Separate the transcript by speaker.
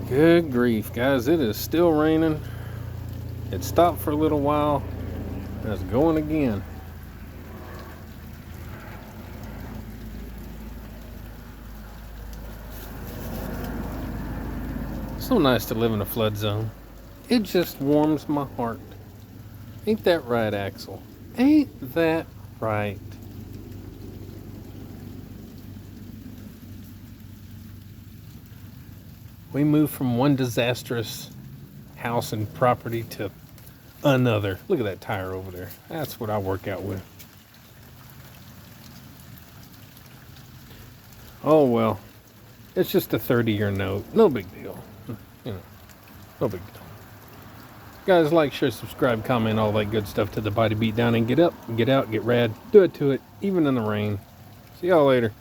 Speaker 1: Good grief, guys. It is still raining. It stopped for a little while, and it's going again. So nice to live in a flood zone. It just warms my heart. Ain't that right, Axel? Ain't that right? We moved from one disastrous house and property to another. Look at that tire over there. That's what I work out with. Oh well, it's just a 30-year note. No big deal. You know, no big deal. Guys, like, share, subscribe, comment, all that good stuff to the body beat down and get up, get out, get rad. Do it to it, even in the rain. See y'all later.